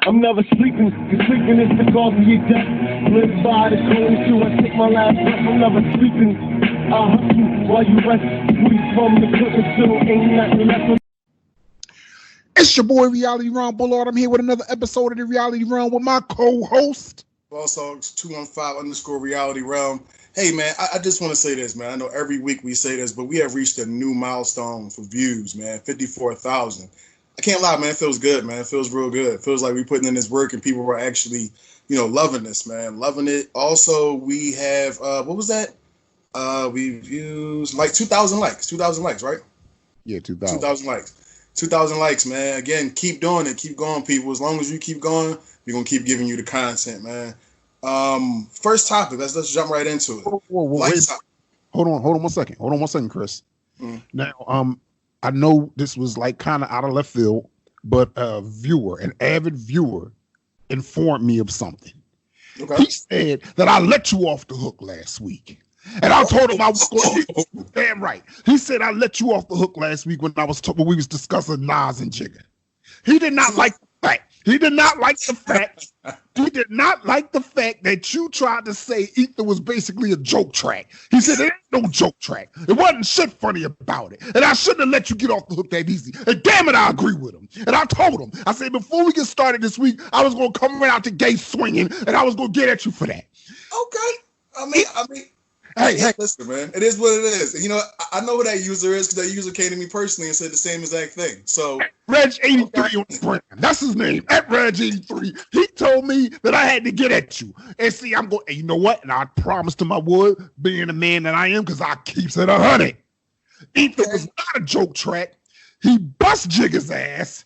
I'm never sleeping, cause sleeping is the cause of your death. Live by the code till I take my last breath. I'm never sleeping. I hustle while you rest. We from the clip until ain't nothing left. It's your boy Reality Ron Bullard. I'm here with another episode of the Reality Realm with my co-host Boss Hogs 215_Reality Realm. Hey man, I just want to say this, man. I know every week we say this, but we have reached a new milestone for views, man. 54,000. I can't lie, man. It feels good, man. It feels real good. It feels like we're putting in this work and people are actually, loving this, man. Loving it. Also, we have what was that? We views like 2,000 likes. 2,000 likes, right? Yeah, 2,000. 2,000 likes. 2,000 likes, man. Again, keep doing it. Keep going, people. As long as you keep going, we're gonna keep giving you the content, man. First topic. Let's jump right into it. Wait. Hold on 1 second. Hold on 1 second, Chris. Now, I know this was like kind of out of left field, but an avid viewer, informed me of something. Okay. He said that I let you off the hook last week. And I told him I was going to damn right. He said I let you off the hook last week when we was discussing Nas and Jigga. He did not like the fact. He did not like the fact that you tried to say Ether was basically a joke track. He said it ain't no joke track. It wasn't shit funny about it. And I shouldn't have let you get off the hook that easy. And damn it, I agree with him. And I told him, I said, before we get started this week, I was going to come right out the gate swinging, and I was going to get at you for that. Okay. I mean, Hey, listen, man. It is what it is. And, I know who that user is because that user came to me personally and said the same exact thing. So Reg83 on Instagram. That's his name. At Reg83. He told me that I had to get at you. And see, I'm going, and you know what? And I promised him I would, being the man that I am, because I keeps it 100. Ether was not a joke track. He bust Jigga's ass.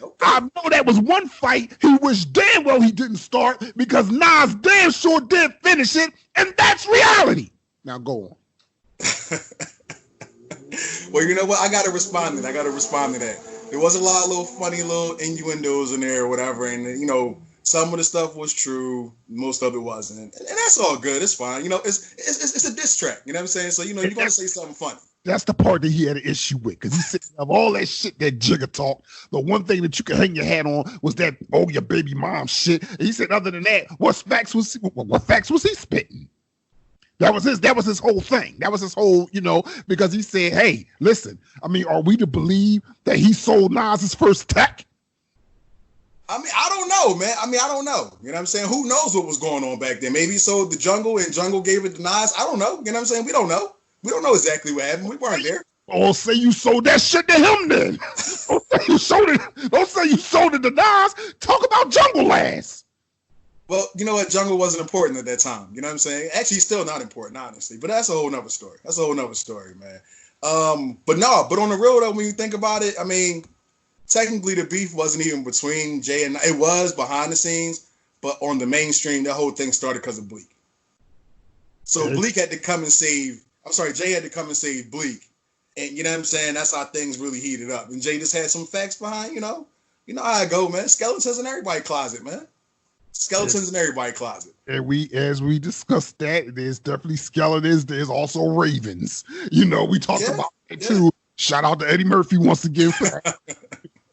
Okay. I know that was one fight he wished damn well he didn't start because Nas damn sure did finish it, and that's reality. Now go on. Well, you know what? I got to respond to that. There was a lot of little funny little innuendos in there or whatever. And, some of the stuff was true. Most of it wasn't. And that's all good. It's fine. It's a diss track. You know what I'm saying? So, you're going to say something funny. That's the part that he had an issue with because he said of all that shit that Jigga talked, the one thing that you could hang your hat on was that, your baby mom shit. And he said, other than that, what facts was he spitting? That was his whole thing. That was his whole, because he said, hey, listen, are we to believe that he sold Nas his first tech? I don't know, man. I don't know. You know what I'm saying? Who knows what was going on back then? Maybe he sold the Jungle and Jungle gave it to Nas. I don't know. You know what I'm saying? We don't know. We don't know exactly what happened. We weren't there. Or say you sold that shit to him then. Don't say you sold it to Nas. Talk about Jungle last. Well, you know what? Jungle wasn't important at that time. You know what I'm saying? Actually, still not important, honestly. But that's a whole nother story. Man. But on the real though, when you think about it, technically the beef wasn't even between Jay and it was behind the scenes, but on the mainstream, the whole thing started because of Bleak. So Bleak had to come and save. Jay had to come and save Bleak. And you know what I'm saying? That's how things really heated up. And Jay just had some facts behind, You know how I go, man. Skeletons in everybody's closet, man. Skeletons in everybody's closet. And as we discussed that, there's definitely skeletons. There's also ravens. We talked about it too. Shout out to Eddie Murphy once again.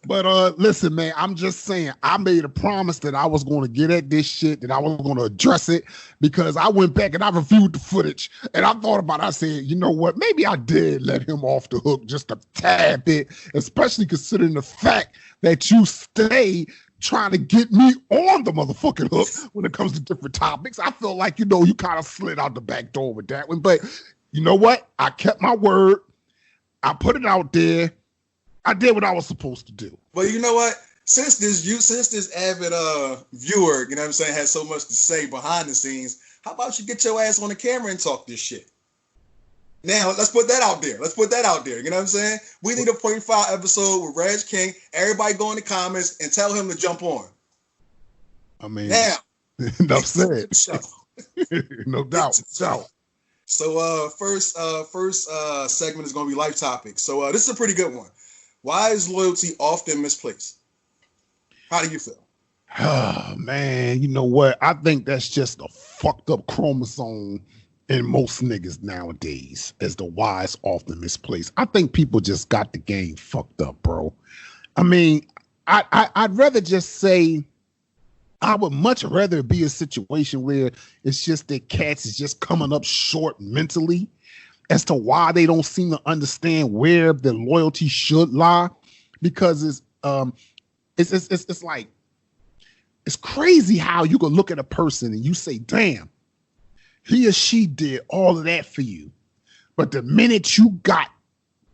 But listen, man, I'm just saying, I made a promise that I was going to get at this shit, that I was going to address it, because I went back and I reviewed the footage, and I thought about it. I said, you know what? Maybe I did let him off the hook just a tad bit, especially considering the fact that you stay trying to get me on the motherfucking hook when it comes to different topics. I feel like, you kind of slid out the back door with that one. But you know what? I kept my word. I put it out there. I did what I was supposed to do. Well, you know what? Since this avid viewer, you know what I'm saying, has so much to say behind the scenes, how about you get your ass on the camera and talk this shit? Now, let's put that out there. You know what I'm saying? We need a 0.5 episode with Reg King. Everybody go in the comments and tell him to jump on. Now. Enough said. No doubt. So first segment is going to be life topics. So this is a pretty good one. Why is loyalty often misplaced? How do you feel? Oh, man, you know what? I think that's just a fucked up chromosome in most niggas nowadays, as the why is often misplaced. I think people just got the game fucked up, bro. I'd rather just say I would much rather be a situation where it's just that cats is just coming up short mentally as to why they don't seem to understand where the loyalty should lie, because it's like, it's crazy how you can look at a person and you say, damn, he or she did all of that for you, but the minute you got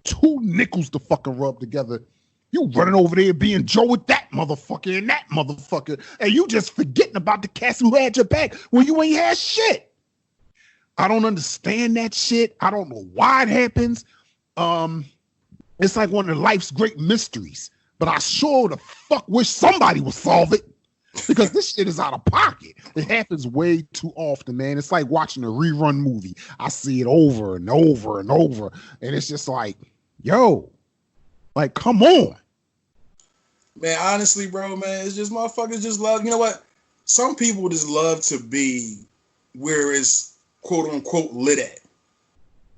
two nickels to fucking rub together, you running over there being Joe with that motherfucker and that motherfucker, and you just forgetting about the cats who had your back when you ain't had shit. I don't understand that shit. I don't know why it happens. It's like one of life's great mysteries, but I sure the fuck wish somebody would solve it, because this shit is out of pocket. It happens way too often, man. It's like watching a rerun movie. I see it over and over and over, and it's just like, yo, like, come on. Man, honestly, bro, man, it's just motherfuckers just love, you know what? Some people just love to be where it's quote unquote lit at.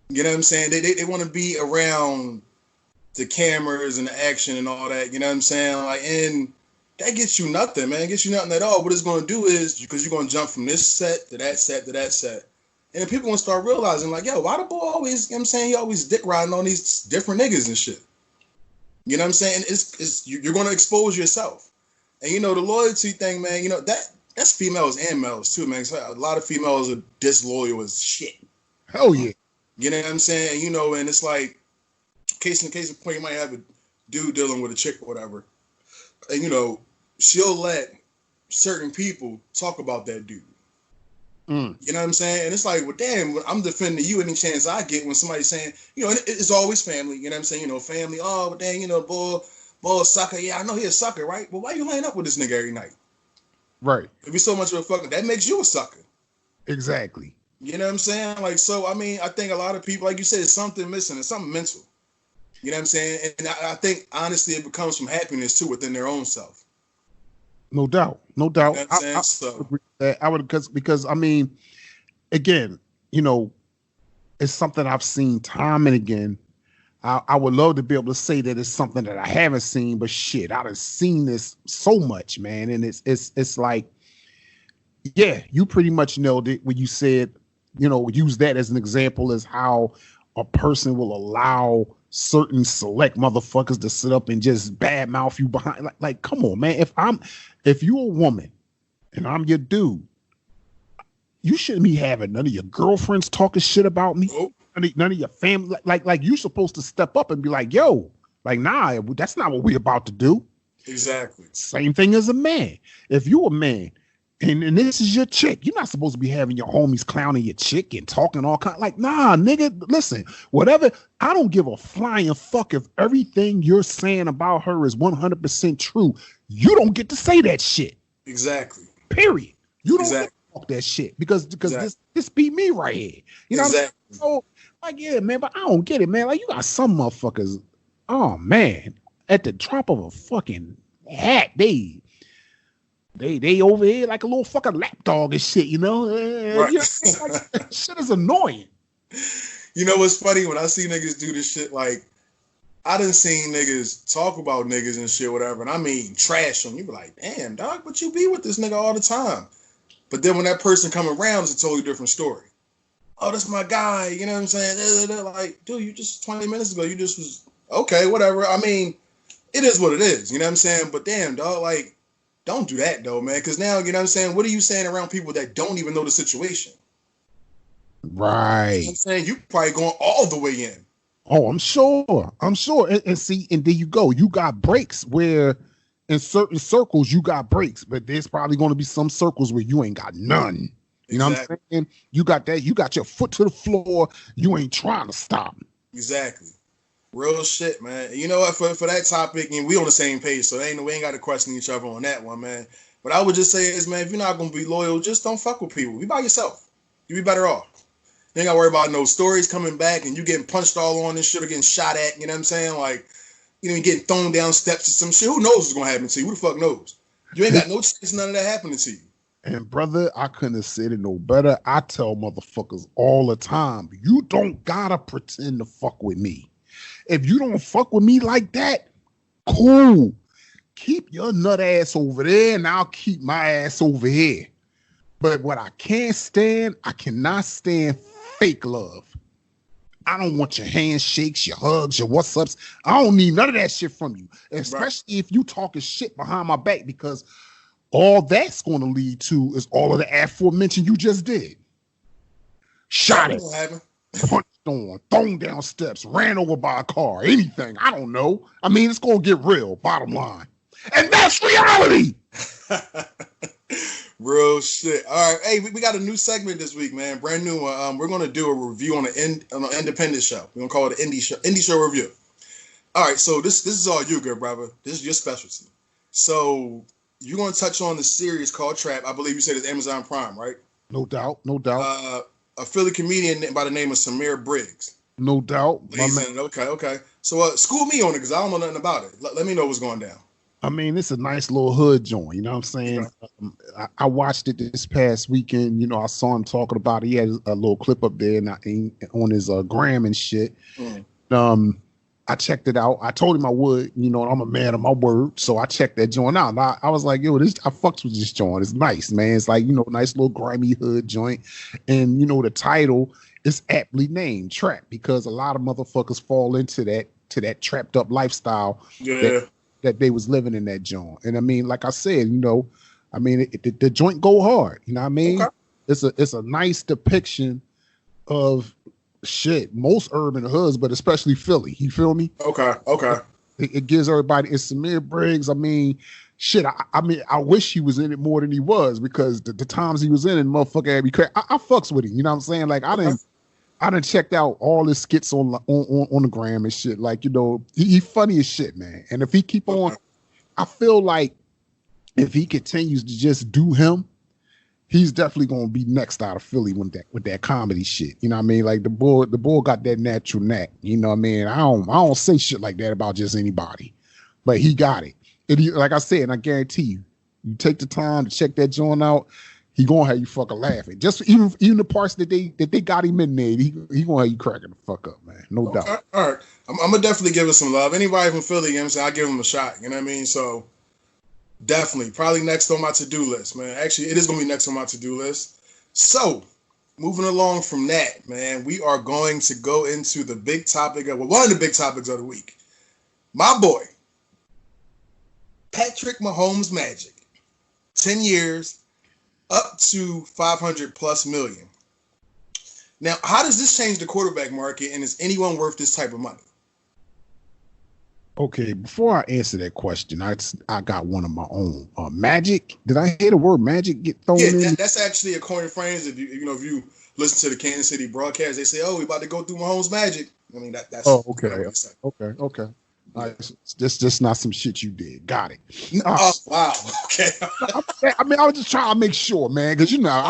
You know what I'm saying? They want to be around the cameras and the action and all that. You know what I'm saying? Like, and that gets you nothing, man. It gets you nothing at all. What it's going to do is, because you're going to jump from this set to that set to that set. And then people going to start realizing, like, yo, why the boy always, you know what I'm saying, he always dick riding on these different niggas and shit. You know what I'm saying? You're going to expose yourself. And, you know, the loyalty thing, man, you know, that's females and males too, man. So a lot of females are disloyal as shit. Hell yeah. You know what I'm saying? You know, and it's like, case in point, you might have a dude dealing with a chick or whatever. And, you know, she'll let certain people talk about that dude. You know what I'm saying? And it's like, well, damn, I'm defending you any chance I get when somebody's saying, you know, it's always family. You know what I'm saying? You know, family. Oh, but dang, you know, boy, sucker. Yeah, I know he's a sucker, right? Well, why you laying up with this nigga every night? Right. If you're so much of a fucker, that makes you a sucker. Exactly. You know what I'm saying? Like, so, I mean, I think a lot of people, like you said, it's something missing. It's something mental. You know what I'm saying? And I think, honestly, it becomes from happiness, too, within their own self. No doubt. No doubt. You know what agree with that. I would, because I mean, again, you know, it's something I've seen time and again. I would love to be able to say that it's something that I haven't seen, but shit, I've seen this so much, man. And it's like, yeah, you pretty much nailed it when you said, you know, use that as an example as how a person will allow certain select motherfuckers to sit up and just badmouth you behind. Like, come on, man. If you're a woman and I'm your dude, you shouldn't be having none of your girlfriends talking shit about me. Nope. None of your family. Like you're supposed to step up and be like, yo, like, nah, that's not what we're about to do. Exactly. Same thing as a man. If you're a man and this is your chick, you're not supposed to be having your homies clowning your chick and talking all kind. Like, nah, nigga, listen, whatever. I don't give a flying fuck if everything you're saying about her is 100% true. You don't get to say that shit. Exactly. Period. You don't Exactly. talk that shit because Exactly. this beat me right here. You know what I'm saying? So, like, yeah, man, but I don't get it, man. Like, you got some motherfuckers, oh man, at the drop of a fucking hat, they over here like a little fucking lapdog and shit, you know? Right. You know, like, shit is annoying. You know what's funny? When I see niggas do this shit, like, I done seen niggas talk about niggas and shit, whatever, and I mean trash them. You be like, damn, dog, but you be with this nigga all the time. But then when that person come around, it's a totally different story. Oh, that's my guy, you know what I'm saying? Like, dude, you just 20 minutes ago, you just was, okay, whatever. I mean, it is what it is, you know what I'm saying? But damn, dog, like, don't do that, though, man, because now, you know what I'm saying, what are you saying around people that don't even know the situation? Right. You know what I'm saying? You probably going all the way in. Oh, I'm sure. And see, and there you go. You got breaks where in certain circles you got breaks, but there's probably going to be some circles where you ain't got none. You know what I'm saying? You got that. You got your foot to the floor. You ain't trying to stop. Exactly. Real shit, man. You know what? For that topic, and we on the same page, so we ain't got to question each other on that one, man. But I would just say is, man, if you're not gonna be loyal, just don't fuck with people. Be by yourself. You be better off. You ain't gotta worry about no stories coming back and you getting punched all on and shit or getting shot at. You know what I'm saying? Like, you know, getting thrown down steps or some shit. Who knows what's gonna happen to you? Who the fuck knows? You ain't got no chance none of that happening to you. And brother, I couldn't have said it no better. I tell motherfuckers all the time, you don't gotta pretend to fuck with me. If you don't fuck with me like that, cool. keep your nut ass over there and I'll keep my ass over here. But what I can't stand, I cannot stand fake love. I don't want your handshakes, your hugs, your what's ups. I don't need none of that shit from you, especially if you talking shit behind my back, because all that's going to lead to is all of the aforementioned you just did. Shot it, punched on, thrown down steps, ran over by a car, anything. I don't know. I mean, it's going to get real, bottom line. And that's reality. Real shit. All right. Hey, we got a new segment this week, man. Brand new one. We're going to do a review on an independent show. We're going to call it an indie show review. All right. So this is all you, good brother. This is your specialty. So you're going to touch on the series called Trap. I believe you said it's Amazon Prime, right? No doubt. No doubt. A Philly comedian by the name of Samir Briggs. No doubt. Okay. So school me on it because I don't know nothing about it. Let me know what's going down. I mean, it's a nice little hood joint, you know what I'm saying? I watched it this past weekend. You know, I saw him talking about it. He had a little clip up there on his gram and shit. I checked it out. I told him I would, you know, I'm a man of my word. So I checked that joint out. And I was like, yo, I fucked with this joint. It's nice, man. It's like, you know, nice little grimy hood joint. And, you know, the title is aptly named Trap, because a lot of motherfuckers fall into that trapped up lifestyle. Yeah. That they was living in that joint. And I mean, like I said, you know, I mean, the joint go hard, you know what I mean? Okay. It's a nice depiction of shit, most urban hoods, but especially Philly. You feel me? Okay. It gives everybody, it's Samir Briggs. I mean, shit, I mean, I wish he was in it more than he was, because the times he was in it, motherfucker had me crazy. I fucks with him, you know what I'm saying? Like, I done checked out all his skits on the gram and shit. Like, you know, he funny as shit, man. And if he keep on, I feel like if he continues to just do him, he's definitely gonna be next out of Philly with that comedy shit. You know what I mean? Like the boy got that natural knack. You know what I mean? I don't say shit like that about just anybody, but he got it. And like I said, and I guarantee you take the time to check that joint out, he gonna have you fucking laughing. Just even the parts that they got him in there, he gonna have you cracking the fuck up, man. No doubt. All right. I'm gonna definitely give it some love. Anybody from Philly, you know what I'm saying, I'll give him a shot. You know what I mean? So definitely, probably next on my to-do list, man. Actually, it is gonna be next on my to-do list. So moving along from that, man, we are going to go into the big topic of one of the big topics of the week. My boy, Patrick Mahomes Magic. 10 years. Up to 500 plus million. Now, how does this change the quarterback market, and is anyone worth this type of money? Okay, before I answer that question, I got one of my own. Magic? Did I hear the word magic get thrown in? Yeah, that's actually a coin of phrase. If you listen to the Kansas City broadcast, they say, "Oh, we about to go through Mahomes Magic." I mean, that's. Oh, okay. Okay. All right, just not some shit you did. Got it. Oh, wow. Okay. I mean, I was just trying to make sure, man, because man,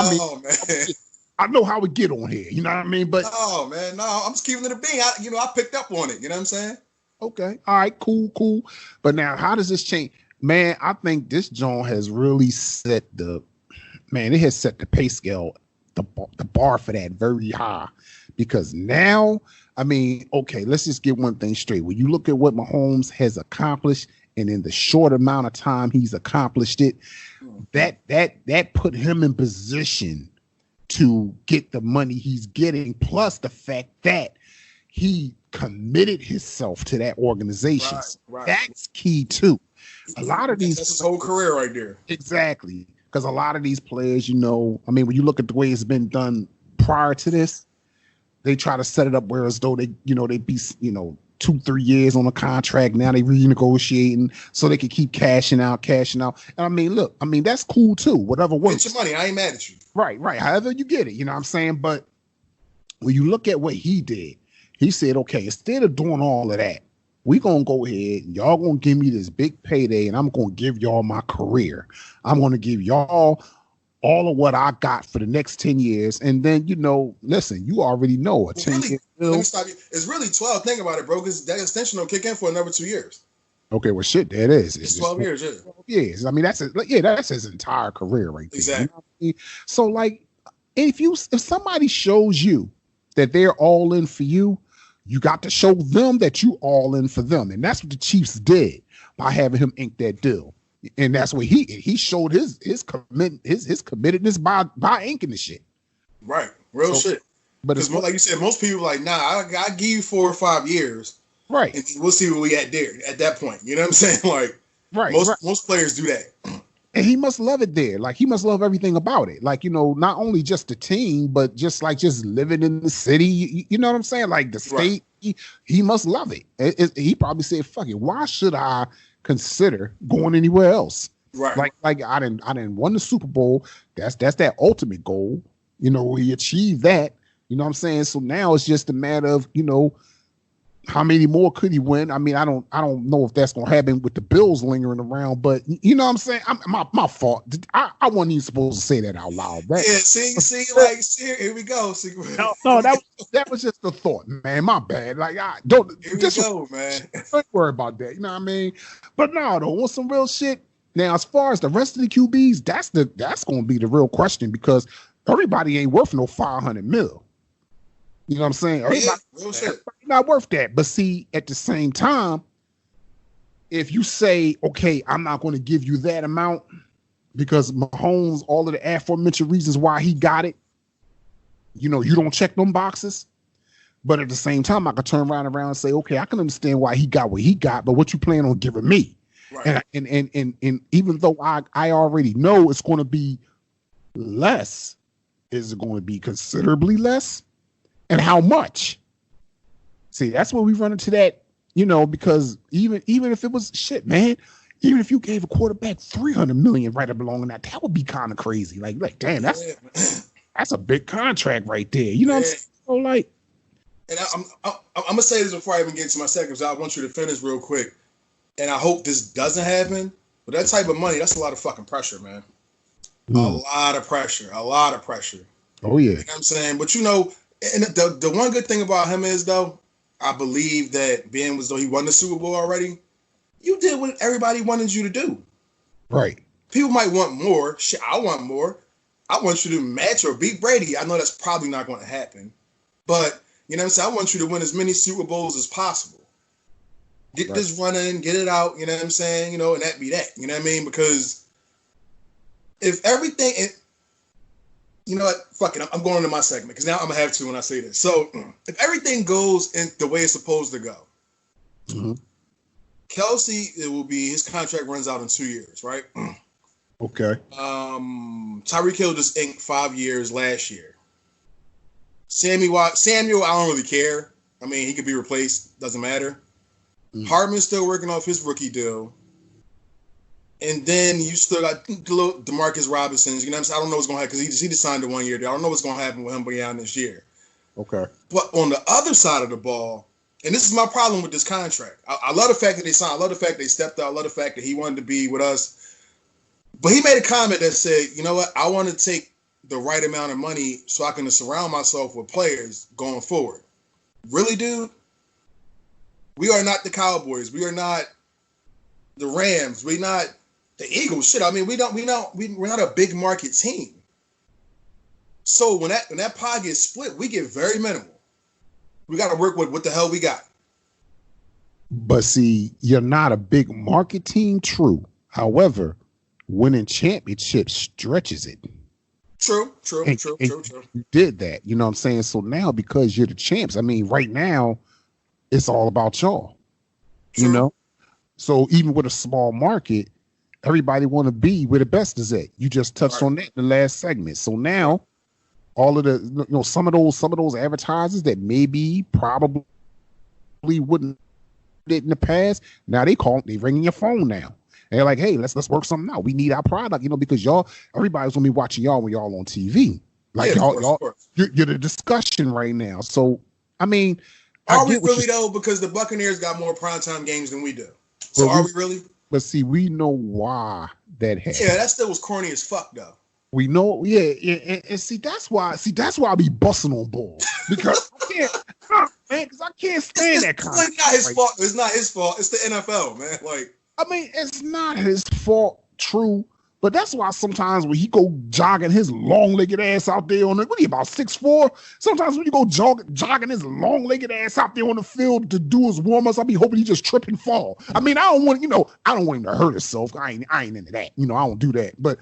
I know how we get on here. You know what I mean? But man, I'm just keeping it a bean. I picked up on it. You know what I'm saying? Okay. All right. Cool. But now, how does this change? Man, I think this joint has really set the pay scale, the bar for that very high, because now. I mean, okay, let's just get one thing straight. When you look at what Mahomes has accomplished, and in the short amount of time he's accomplished it, that put him in position to get the money he's getting, plus the fact that he committed himself to that organization. Right. That's key too. A lot of these, that's his whole career right there. Exactly. Because a lot of these players, you know, I mean, when you look at the way it's been done prior to this, they try to set it up where as though they be, 2-3 years on a contract. Now they renegotiating so they can keep cashing out. And I mean, look, that's cool too. Whatever works. Get your money. I ain't mad at you. Right. However you get it, you know what I'm saying? But when you look at what he did, he said, okay, instead of doing all of that, we gonna go ahead, y'all gonna give me this big payday, and I'm gonna give y'all my career. I'm gonna give y'all all of what I got for the next 10 years. And then, listen, you already know a 10-year deal. Let me stop you. It's really 12. Think about it, bro, because that extension will kick in for another 2 years. Okay, well, shit, there it is. It's 12 years, yeah. 12 years. I mean, that's his entire career right there. Exactly. You know what I mean? So, like, if somebody shows you that they're all in for you, you got to show them that you all in for them. And that's what the Chiefs did. by having him ink that deal. And that's what he showed his committedness by inking the shit. Right. Real shit. But it's like you said, most people like, nah, I give you 4 or 5 years. Right. And we'll see where we at there at that point. You know what I'm saying? Like, right. Most players do that. And he must love it there. Like, he must love everything about it. Like, not only just the team, but just living in the city. You know what I'm saying? Like the state, right. He must love it. He probably said, fuck it. Why should I consider going anywhere else? Right. Like I didn't won the Super Bowl. That's that ultimate goal. He achieved that. You know what I'm saying? So now it's just a matter of, how many more could he win? I mean, I don't know if that's gonna happen with the Bills lingering around, but you know what I'm saying? My fault. I wasn't even supposed to say that out loud. Here we go. No, that was just a thought, man. My bad. Like, don't man. Don't worry about that. You know what I mean? But no, though, on some real shit. Now, as far as the rest of the QBs, that's gonna be the real question, because everybody ain't worth no $500 million. You know what I'm saying? Everybody not worth that. But see, at the same time, if you say, okay, I'm not going to give you that amount because Mahomes, all of the aforementioned reasons why he got it, you don't check them boxes. But at the same time, I could turn around and say, okay, I can understand why he got what he got, but what you plan on giving me? Right. And even though I already know it's going to be less, is it going to be considerably less? And how much? See, that's where we run into that, because even if it was shit, man, even if you gave a quarterback $300 million right up along in that would be kind of crazy. Like, damn, that's a big contract right there. You know what I'm saying? So, like, and I'm gonna say this before I even get to my second, because I want you to finish real quick. And I hope this doesn't happen. But that type of money, that's a lot of fucking pressure, man. A lot of pressure. Oh yeah. You know what I'm saying? But and the one good thing about him is, though, I believe that being as though he won the Super Bowl already, you did what everybody wanted you to do. Right. People might want more. Shit, I want more. I want you to match or beat Brady. I know that's probably not going to happen. But, you know what I'm saying? I want you to win as many Super Bowls as possible. Get this running, get it out, you know what I'm saying? And that be that. You know what I mean? Because if everything... You know what? Fuck it. I'm going into my segment because now I'm going to have to when I say this. So, if everything goes in the way it's supposed to go, Kelsey, his contract runs out in 2 years, right? Okay. Tyreek Hill just inked 5 years last year. Samuel, I don't really care. I mean, he could be replaced. Doesn't matter. Hardman's still working off his rookie deal. And then you still got DeMarcus Robinson's. You know what I'm saying? I don't know what's going to happen because he just signed a 1 year deal. I don't know what's going to happen with him beyond this year. Okay. But on the other side of the ball, and this is my problem with this contract. I love the fact that they signed. I love the fact they stepped out. I love the fact that he wanted to be with us. But he made a comment that said, you know what? I want to take the right amount of money so I can surround myself with players going forward. Really, dude? We are not the Cowboys. We are not the Rams. We're not the Eagles. Shit, I mean, we're not a big market team. So when that pie gets split, we get very minimal. We got to work with what the hell we got. But see, you're not a big market team, true. However, winning championships stretches it. True. You did that, you know what I'm saying? So now, because you're the champs, I mean, right now, it's all about y'all. True. You know? So even with a small market, everybody want to be where the best is at. You just touched on that in the last segment. So now, all of the, some of those advertisers that maybe probably wouldn't did in the past, now they ringing your phone now. And they're like, hey, let's work something out. We need our product, because everybody's gonna be watching y'all when y'all on TV. Like you're the discussion right now. So I mean, are we really though? Because the Buccaneers got more primetime games than we do. So are we really? But see, we know why that happened. Yeah, that still was corny as fuck though. We know, and see that's why I be busting on balls because I can't stand that kind. It's not his fault. It's not his fault. It's the NFL, man. Like, I mean, it's not his fault, true, But that's why sometimes when he go jogging his long-legged ass out there on the, what are you, about 6'4"? Sometimes when you go jogging his long-legged ass out there on the field to do his warm-ups, I'll be hoping he just trip and fall. I mean, I don't want him to hurt himself. I ain't into that. I don't do that. But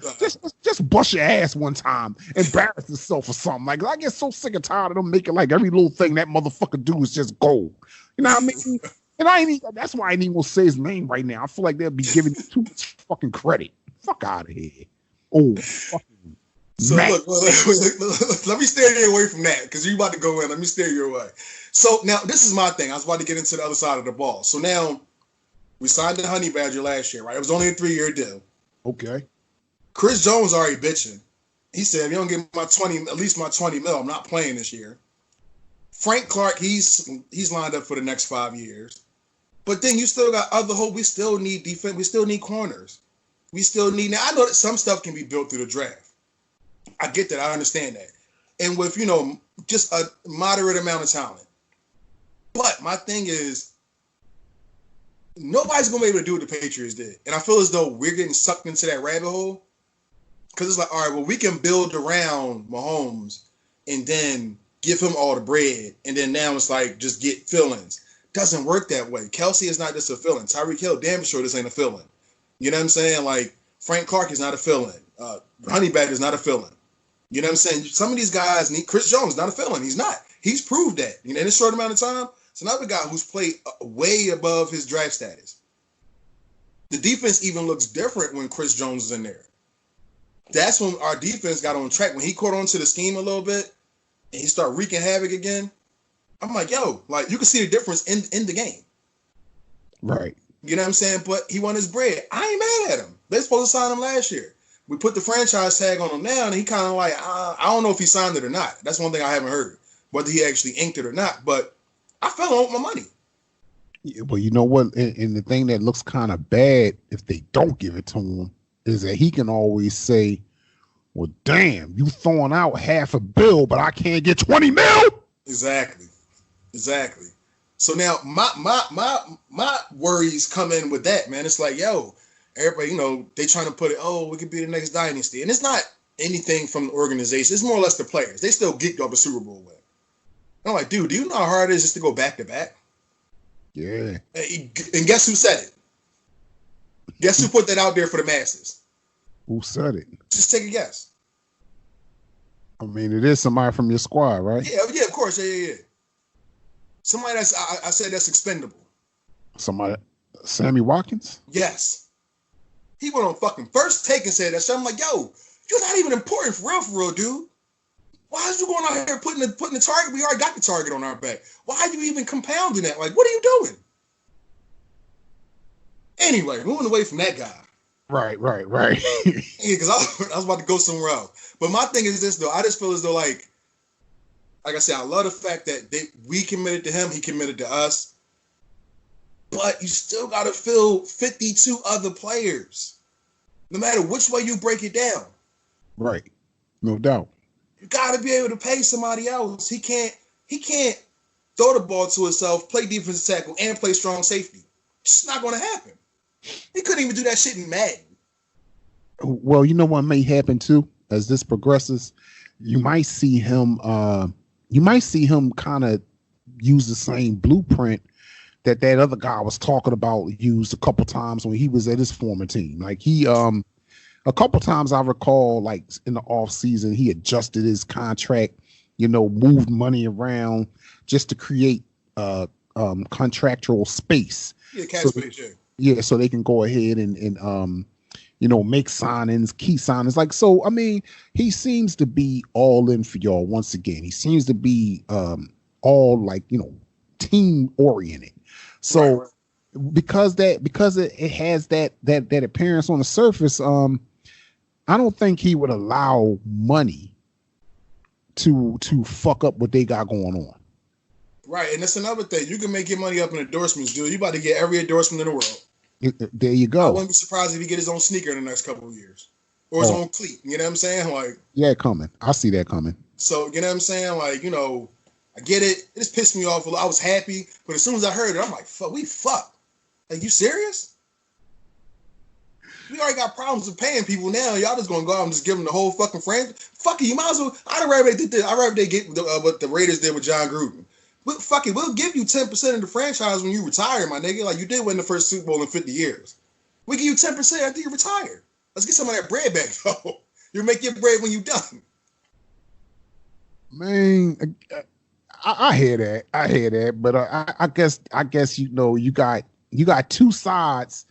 just bust your ass one time, embarrass yourself or something. Like, I get so sick and tired of them making like every little thing that motherfucker do is just gold. You know what I mean? And that's why I ain't even gonna say his name right now. I feel like they'll be giving too much fucking credit. Fuck out of here. Oh, fucking. So look, let me steer you away from that because you about to go in. Let me steer you away. So now this is my thing. I was about to get into the other side of the ball. So now we signed the Honey Badger last year, right? It was only a 3-year deal. Okay. Chris Jones already bitching. He said, if you don't get at least my 20 mil, I'm not playing this year. Frank Clark, he's lined up for the next 5 years. But then you still got other hope. We still need defense. We still need corners. We still need. Now, I know that some stuff can be built through the draft. I get that. I understand that. And with, just a moderate amount of talent. But my thing is, nobody's going to be able to do what the Patriots did. And I feel as though we're getting sucked into that rabbit hole. Because it's like, all right, well, we can build around Mahomes and then give him all the bread. And then now it's like, just get fill-ins. Doesn't work that way. Kelsey is not just a fill-in. Tyreek Hill, damn sure this ain't a fill-in. You know what I'm saying? Like, Frank Clark is not a fill-in. Honey Badger is not a fill-in. You know what I'm saying? Some of these guys need. Chris Jones not a fill-in. He's not. He's proved that. In a short amount of time. It's another guy who's played way above his draft status. The defense even looks different when Chris Jones is in there. That's when our defense got on track. When he caught on to the scheme a little bit and he started wreaking havoc again, I'm like, yo, like you can see the difference in the game. Right. You know what I'm saying? But he won his bread. I ain't mad at him. They're supposed to sign him last year. We put the franchise tag on him now, and he kind of like, I don't know if he signed it or not. That's one thing I haven't heard, whether he actually inked it or not. But I fell on with my money. Yeah, well, you know what? And the thing that looks kind of bad if they don't give it to him is that he can always say, well, damn, you throwing out $500 million, but I can't get 20 mil. Exactly. So now my worries come in with that, man. It's like, yo, everybody, they trying to put it, we could be the next dynasty. And it's not anything from the organization. It's more or less the players. They still get y'all the Super Bowl with. I'm like, dude, do you know how hard it is just to go back to back? Yeah. And guess who said it? Guess who put that out there for the masses? Who said it? Just take a guess. I mean, it is somebody from your squad, right? Yeah, of course. Yeah. Somebody I said that's expendable. Somebody, Sammy Watkins? Yes. He went on fucking First Take and said that. So I'm like, yo, you're not even important for real, dude. Why is you going out here putting the target? We already got the target on our back. Why are you even compounding that? Like, what are you doing? Anyway, moving away from that guy. Right. Yeah, because I was about to go somewhere else. But my thing is this, though. I just feel as though, like I said, I love the fact that we committed to him, he committed to us. But you still got to fill 52 other players, no matter which way you break it down. Right. No doubt. You got to be able to pay somebody else. He can't throw the ball to himself, play defensive tackle, and play strong safety. It's just not going to happen. He couldn't even do that shit in Madden. Well, you know what may happen too as this progresses. You might see him kind of use the same blueprint that other guy was talking about used a couple times when he was at his former team. Like he a couple times I recall, like in the off season, he adjusted his contract, moved money around just to create contractual space. Yeah, cap space, yeah. Yeah, so they can go ahead and make signings, key signings. Like, so, I mean, he seems to be all in for y'all once again. He seems to be all like, team oriented. So right. because it has that appearance on the surface, I don't think he would allow money to fuck up what they got going on. Right, and that's another thing. You can make your money up in endorsements, dude. You about to get every endorsement in the world. There you go. I wouldn't be surprised if he get his own sneaker in the next couple of years. Or his own cleat. You know what I'm saying? Like, yeah, coming. I see that coming. So, you know what I'm saying? Like, I get it. It just pissed me off. I was happy, but as soon as I heard it, I'm like, fuck, we fucked. Like, you serious? We already got problems with paying people now. Y'all just gonna go out and just give them the whole fucking franchise. Fuck it, you might as well. I'd rather they did this. I'd rather they get what the Raiders did with John Gruden. But fuck it, we'll give you 10% of the franchise when you retire, my nigga. Like you did win the first Super Bowl in 50 years. We give you 10% after you retire. Let's get some of that bread back, though. You make your bread when you done. Man, I hear that. I hear that. But I guess you know you got two sides,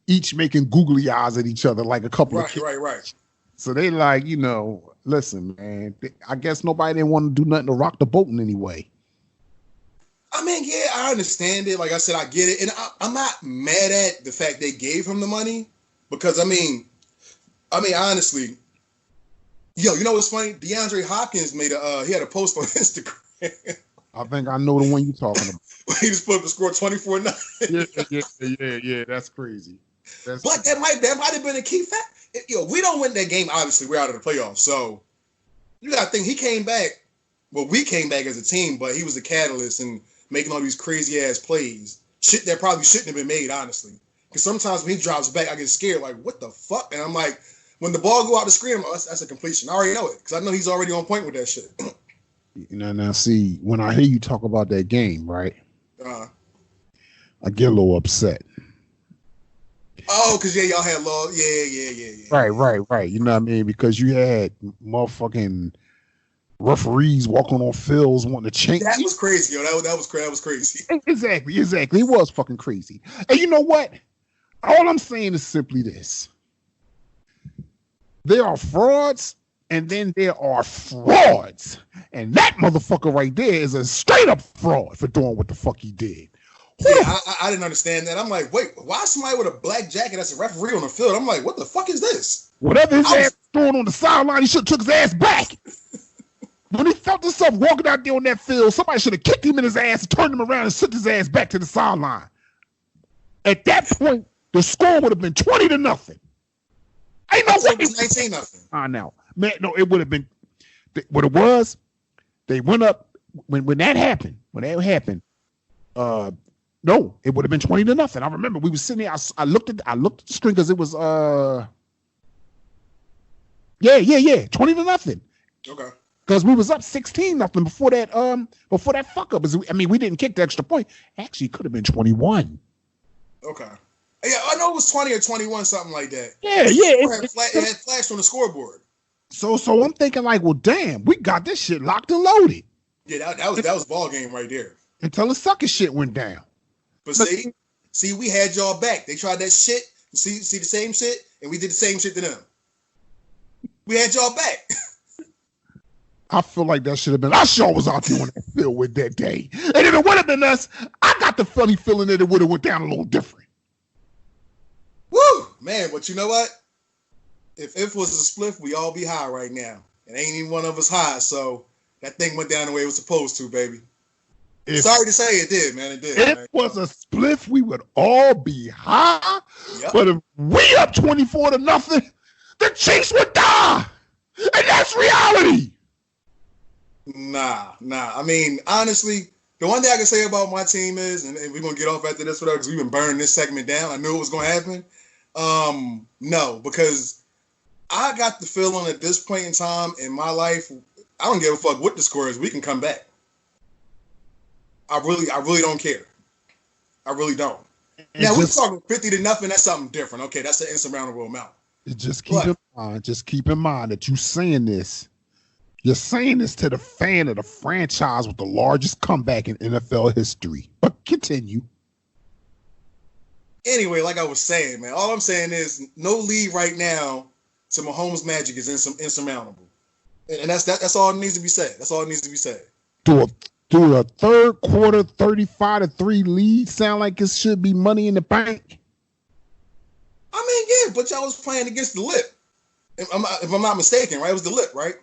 each making googly eyes at each other like a couple of kids. Right. So they like, you know, listen, man. I guess nobody didn't want to do nothing to rock the boat in any way. I mean, yeah, I understand it. Like I said, I get it. And I'm not mad at the fact they gave him the money because, I mean, honestly, yo, you know what's funny? DeAndre Hopkins he had a post on Instagram. I think I know the one you're talking about. He just put up the score 24-9. Yeah, that's crazy. But that might have been a key fact. Yo, we don't win that game, obviously, we're out of the playoffs. So you gotta think he came back. Well, we came back as a team, but he was the catalyst and making all these crazy ass plays. Shit that probably shouldn't have been made, honestly. Because sometimes when he drops back, I get scared, like, what the fuck? And I'm like, when the ball go out the screen, I'm like, that's a completion. I already know it, because I know he's already on point with that shit. You know, now see, when I hear you talk about that game, right? I get a little upset. Oh, because yeah, y'all had law. Yeah. Right. You know what I mean? Because you had motherfucking referees walking on fields wanting to change. That was crazy, yo. That was crazy. Exactly. It was fucking crazy. And you know what? All I'm saying is simply this. There are frauds, and then there are frauds. And that motherfucker right there is a straight up fraud for doing what the fuck he did. Yeah, I didn't understand that. I'm like, wait, why is somebody with a black jacket that's a referee on the field? I'm like, what the fuck is this? Whatever his ass throwing on the sideline, he should have took his ass back. When he felt himself walking out there on that field, somebody should have kicked him in his ass and turned him around and sent his ass back to the sideline. At that point, the score would have been 20-0. Ain't no way. 19-0. I know. Man, no, it would have been what it was. They went up when that happened. No, it would have been 20-0. I remember we were sitting there. I looked at the screen because it was 20-0. Okay. Because we was up 16-0 before that fuck up. I mean, we didn't kick the extra point. Actually, it could have been 21. Okay. Yeah, I know it was 20 or 21, something like that. Yeah. It had flashed on the scoreboard. So I'm thinking like, well, damn, we got this shit locked and loaded. Yeah, that was ball game right there. Until the sucker shit went down. But see, we had y'all back. They tried that shit. See the same shit, and we did the same shit to them. We had y'all back. I feel like that should have been. I sure was out there on that field with that day. And if it would have been us, I got the funny feeling that it would have went down a little different. Woo! Man, but you know what? If it was a spliff, we all be high right now. And ain't even one of us high, so that thing went down the way it was supposed to, baby. Sorry to say it did, man. It did. If it was a spliff, we would all be high. Yep. But if we up 24-0, the Chiefs would die. And that's reality. Nah. I mean, honestly, the one thing I can say about my team is, and we're going to get off after this, because we've been burning this segment down. I knew it was going to happen. No, because I got the feeling at this point in time in my life, I don't give a fuck what the score is. We can come back. I really don't care. I really don't. Now, we're talking 50-0. That's something different. Okay, that's an insurmountable amount. Just keep in mind that you're saying this to the fan of the franchise with the largest comeback in NFL history. But continue. Anyway, like I was saying, man, all I'm saying is no lead right now to Mahomes' magic is insurmountable. And that's all it needs to be said. That's all it needs to be said. Do a third quarter 35-3 lead sound like it should be Money in the Bank? I mean, yeah, but y'all was playing against the Lip. If I'm not mistaken, right? It was the Lip, right?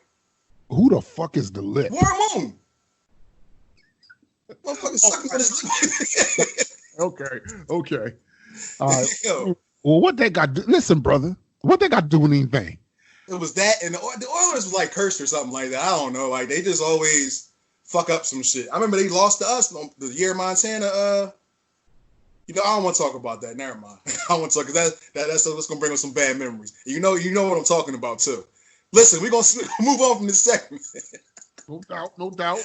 Who the fuck is the Lip? Warren Moon. Motherfucker sucking on his lip. Okay. All right. Well, what they got? Listen, brother. What they got to do with anything? It was that, and the Oilers was like cursed or something like that. I don't know. Like they just always fuck up some shit. I remember they lost to us the year Montana You know, I don't want to talk about that. Never mind. I don't want to talk because that's gonna bring up some bad memories. You know what I'm talking about too. Listen, we're gonna move on from this segment. No doubt, no doubt.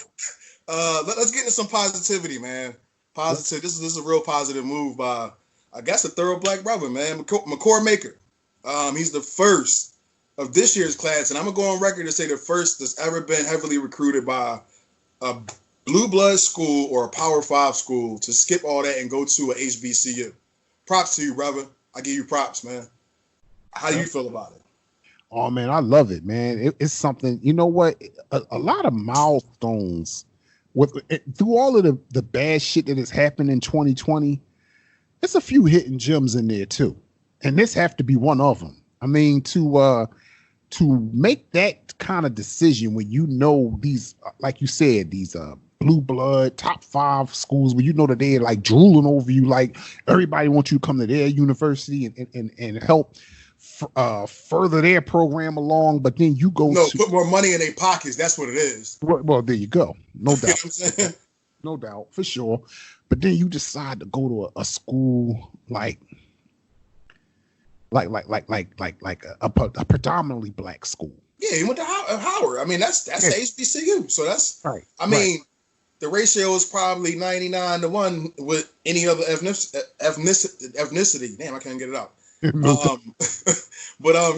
Let's get into some positivity, man. Positive. This is a real positive move by, I guess, a thorough black brother, man. McCord Maker. He's the first of this year's class, and I'm gonna go on record to say the first that's ever been heavily recruited by a blue blood school or a Power 5 school to skip all that and go to a HBCU. Props to you, brother. I give you props, man. How do you feel about it? Oh man, I love it, man. It's something. You know what? A lot of milestones through all of the bad shit that has happened in 2020. There's a few hidden gems in there too, and this have to be one of them. I mean, to make that kind of decision when you know these, like you said, these blue blood top 5 schools where you know that they're like drooling over you, like everybody wants you to come to their university and help further their program along, but then you go put more money in their pockets. That's what it is. Well, there you go. No doubt. You know what I'm saying? No doubt, for sure. But then you decide to go to a school like a predominantly black school. Yeah, he went to Howard. I mean, that's the HBCU. So that's right. I mean, the ratio is probably 99-1 with any other ethnicity. Damn, I can't get it out. But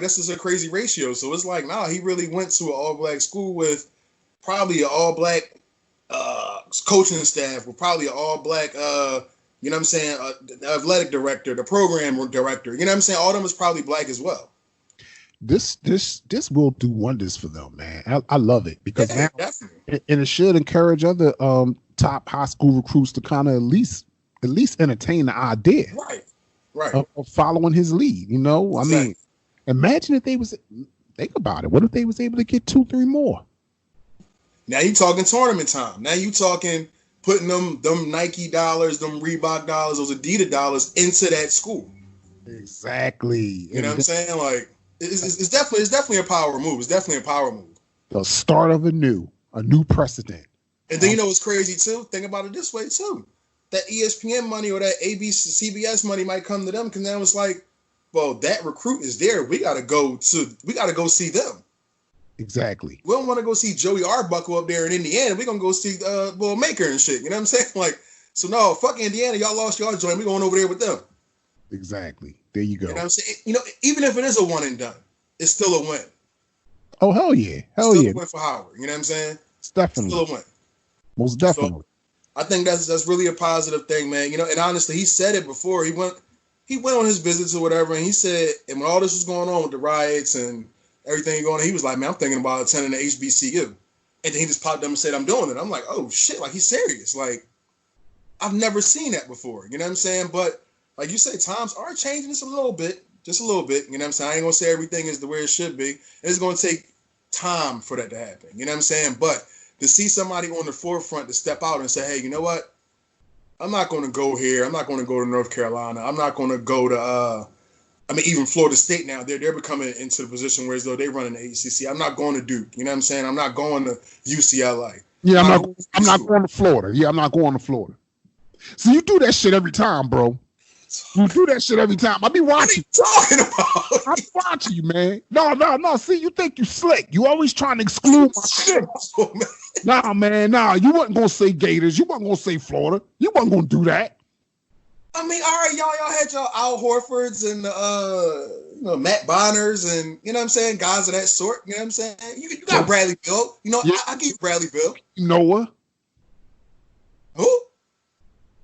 this is a crazy ratio. So it's like, he really went to an all-black school with probably an all-black coaching staff, with probably an all-black the athletic director, the program director. You know what I'm saying? All of them is probably black as well. This will do wonders for them, man. I love it because now, definitely. And it should encourage other top high school recruits to kind of at least entertain the idea, right, of following his lead. You know, exactly. I mean, imagine if think about it. What if they was able to get 2-3 more? Now you talking tournament time. Now you talking putting them Nike dollars, them Reebok dollars, those Adidas dollars into that school. Exactly. You know what I'm saying? Like, it's definitely a power move. It's definitely a power move. The start of a new precedent. And then you know what's crazy too? Think about it this way too. That ESPN money or that ABC, CBS money might come to them because now it's like, well, that recruit is there. We gotta go see them. Exactly. We don't want to go see Joey Arbuckle up there in Indiana. We're gonna go see Will Maker and shit. You know what I'm saying? Like, so no, fuck Indiana. Y'all lost y'all joint. We're going over there with them. Exactly. There you go. You know what I'm saying? You know, even if it is a one and done, it's still a win. Oh, hell yeah. Still a win for Howard. You know what I'm saying? It's definitely. Still a win. Most definitely. So, I think that's really a positive thing, man. You know, and honestly, he said it before. He went on his visits or whatever, and he said, and when all this was going on with the riots and everything going on, he was like, man, I'm thinking about attending the HBCU. And then he just popped up and said, I'm doing it. I'm like, oh shit, like he's serious. Like, I've never seen that before. You know what I'm saying? But like you say, times are changing just a little bit. You know what I'm saying? I ain't gonna say everything is the way it should be. It's gonna take time for that to happen. You know what I'm saying? But to see somebody on the forefront to step out and say, hey, you know what? I'm not going to go here. I'm not going to go to North Carolina. I'm not going to go to, even Florida State now. They're becoming into the position where as though they're running the ACC. I'm not going to Duke. You know what I'm saying? I'm not going to UCLA. Yeah, I'm not going to Florida. Yeah, I'm not going to Florida. So you do that shit every time, bro. You do that shit every time. I be watching. What are you talking about? I'm watching you, man. No. See, you think you slick. You always trying to exclude my shit. Nah, man. You wasn't gonna say Gators. You wasn't gonna say Florida. You wasn't gonna do that. I mean, all right, y'all had y'all Al Horfords and Matt Bonners and you know what I'm saying, guys of that sort. You know what I'm saying? You got Bradley Bill. You know, yeah. I give you Bradley Bill. Noah. Who?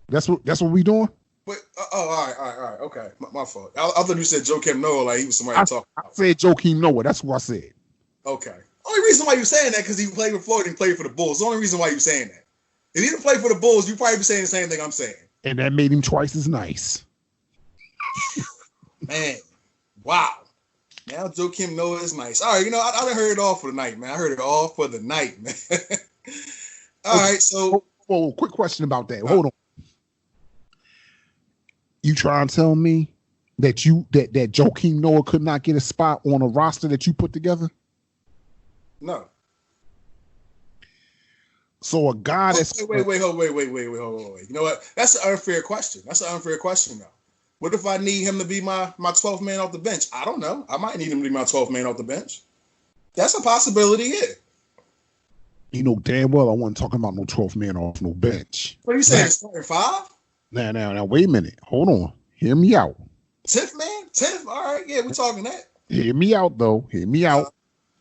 That's what we doing. Wait, all right, okay, my fault. I thought you said Joakim Noah like he was somebody to talk about. I said Joakim Noah. That's what I said. Okay. Only reason why you're saying that because he played with Florida and played for the Bulls. The only reason why you're saying that. If he didn't play for the Bulls, you'd probably be saying the same thing I'm saying. And that made him twice as nice. Man, wow. Now Joakim Noah is nice. All right, I done heard it all for the night, man. I heard it all for the night, man. All right, so. Whoa, quick question about that. Hold on. You trying to tell me that that Joakim Noah could not get a spot on a roster that you put together? No. So a guy that's wait. You know what? That's an unfair question. That's an unfair question, though. What if I need him to be my 12th man off the bench? I don't know. I might need him to be my 12th man off the bench. That's a possibility here. You know damn well I wasn't talking about no 12th man off no bench. What are you saying? Starting 5? Now, wait a minute. Hold on. Hear me out. 10th man? 10th? All right, yeah, we're talking that. Hear me out, though. Hear me out.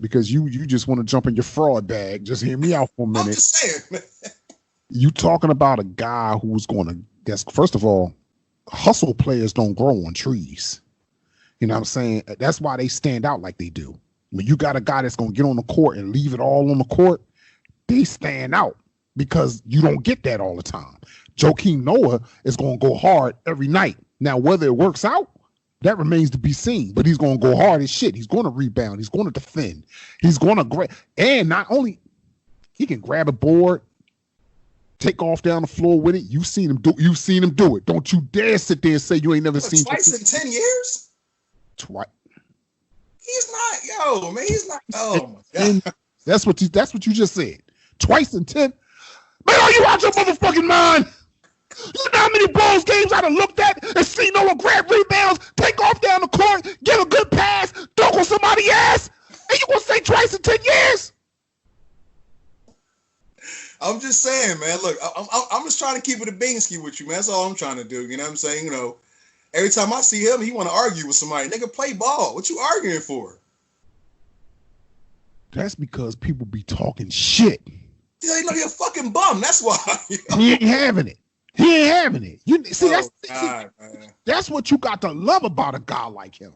Because you just want to jump in your fraud bag. Just hear me out for a minute. I'm just saying. You talking about a guy who's going to, that's first of all, hustle players don't grow on trees. You know what I'm saying? That's why they stand out like they do. When you got a guy that's going to get on the court and leave it all on the court, they stand out because you don't get that all the time. Joakim Noah is going to go hard every night. Now, whether it works out, that remains to be seen, but he's going to go hard as shit. He's going to rebound. He's going to defend. He's going to grab, and not only he can grab a board, take off down the floor with it. You've seen him do it. Don't you dare sit there and say you ain't never seen twice in 10 years. Twice. He's not, man. He's not. Oh my god. That's what you just said. Twice in 10. Man, are you out your motherfucking mind? You know how many Bulls games I'd have looked at and seen Noah grab rebounds, take off down the court, get a good pass, dunk on somebody's ass, and you gonna say twice in 10 years? I'm just saying, man. Look, I'm just trying to keep it a Bingsky with you, man. That's all I'm trying to do. You know what I'm saying? You know, every time I see him, he want to argue with somebody. Nigga, play ball. What you arguing for? That's because people be talking shit. Yeah, you know you're a fucking bum. That's why. He ain't having it. He ain't having it. You see, that's what you got to love about a guy like him.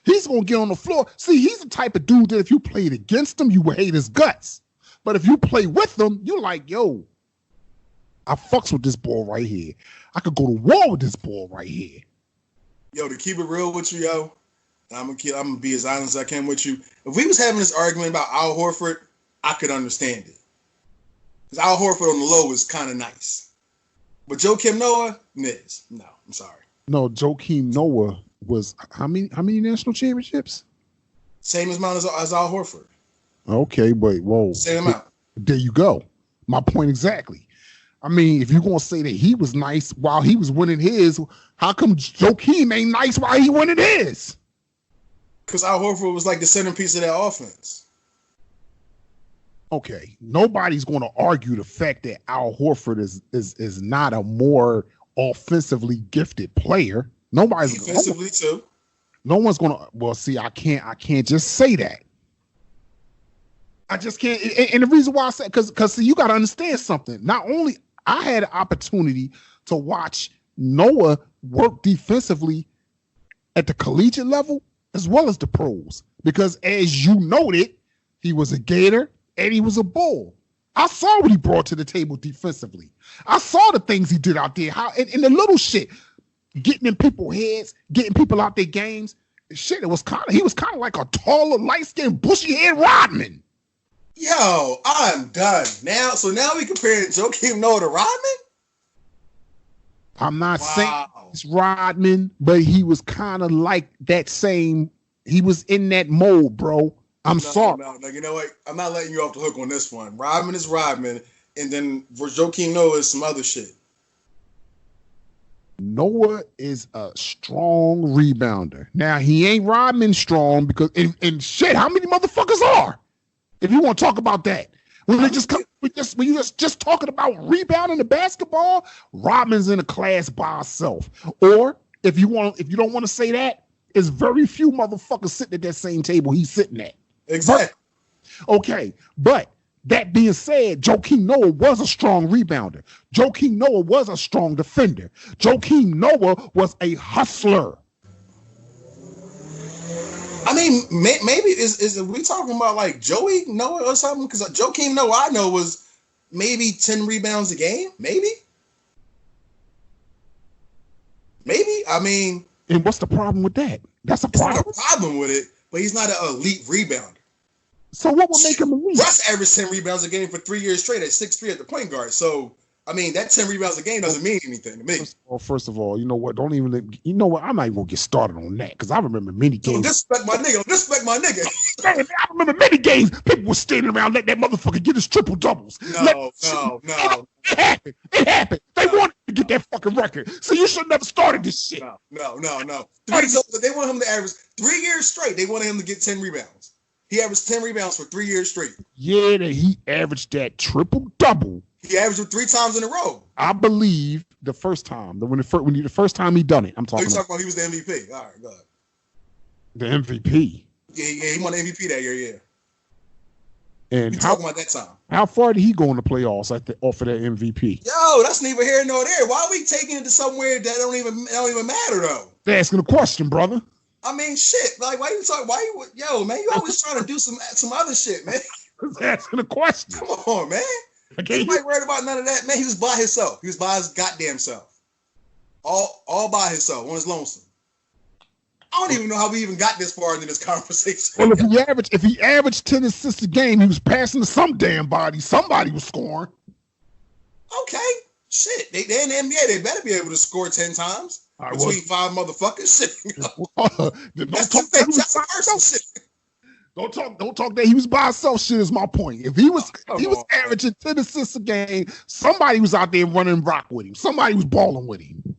He's gonna get on the floor. See, he's the type of dude that if you played against him, you would hate his guts. But if you play with him, you're like, yo, I fucks with this ball right here. I could go to war with this ball right here. Yo, to keep it real with you, yo, I'm gonna be as honest as I can with you. If we was having this argument about Al Horford, I could understand it. Because Al Horford on the low is kind of nice. But Joakim Noah, Niz. No, I'm sorry. No, Joakim Noah was how many national championships? Same amount as Al Horford. Okay, but whoa. Same amount. There you go. My point exactly. I mean, if you're gonna say that he was nice while he was winning his, how come Joakim ain't nice while he winning his? Because Al Horford was like the centerpiece of that offense. Okay, nobody's going to argue the fact that Al Horford is not a more offensively gifted player. Nobody's defensively too. No one's going to. Well, see, I can't just say that. I just can't. And the reason why I said because see, you got to understand something. Not only I had an opportunity to watch Noah work defensively at the collegiate level as well as the pros, because as you noted, he was a Gator. And he was a Bull. I saw what he brought to the table defensively. I saw the things he did out there. How in the little shit, getting in people's heads, getting people out their games. Shit, he was kind of like a taller, light-skinned, bushy-head Rodman. Yo, I'm done. So now we comparing Joakim Noah to Rodman? I'm not saying it's Rodman, but he was kind of like that same. He was in that mold, bro. I'm sorry. No, you know what? I'm not letting you off the hook on this one. Rodman is Rodman, and then for Joakim Noah is some other shit. Noah is a strong rebounder. Now, he ain't Rodman strong because, and shit, how many motherfuckers are? If you want to talk about that. When you just talking about rebounding the basketball, Rodman's in a class by himself. Or if you don't want to say that, there's very few motherfuckers sitting at that same table he's sitting at. Exactly. Okay, but that being said, Joakim Noah was a strong rebounder. Joakim Noah was a strong defender. Joakim Noah was a hustler. I mean, maybe is we talking about like Joey Noah or something? Because Joakim Noah I know was maybe 10 rebounds a game. Maybe. I mean, and what's the problem with that? That's a problem. It's not a problem with it, but he's not an elite rebounder. So what would make him elite? Russ averaged 10 rebounds a game for 3 years straight at 6'3" at the point guard. So, I mean, that 10 rebounds a game doesn't mean anything to me. First of all, you know what? I'm not even going to get started on that because I remember many games. Don't disrespect my nigga. Man, I remember many games, people were standing around letting that motherfucker get his triple doubles. No. It happened. They wanted to get that fucking record. So you should have never started this shit. No. They wanted him to average 3 years straight. They wanted him to get 10 rebounds. He averaged 10 rebounds for 3 years straight. Yeah, that he averaged that triple double. He averaged it 3 times in a row. I believe the first time, the first time he done it. I'm talking. You're talking about he was the MVP. All right, go ahead. The MVP. Yeah, he won the MVP that year. Yeah. And we talking about that time. How far did he go in the playoffs off of that MVP? Yo, that's neither here nor there. Why are we taking it to somewhere that don't even matter though? They're asking a question, brother. I mean, shit. Like, why you talking? Yo, man, you always trying to do some other shit, man. Asking a question. Come on, man. He ain't worried about none of that, man. He was by himself. He was by his goddamn self. All by himself on his lonesome. I don't even know how we even got this far into this conversation. Well, if he averaged 10 assists a game, he was passing to some damn body. Somebody was scoring. Okay. Shit. They in the NBA, they better be able to score 10 times between 5 motherfuckers. Don't talk that he was by himself. Shit is my point. If he was averaging 10 assists a game, somebody was out there running rock with him. Somebody was balling with him.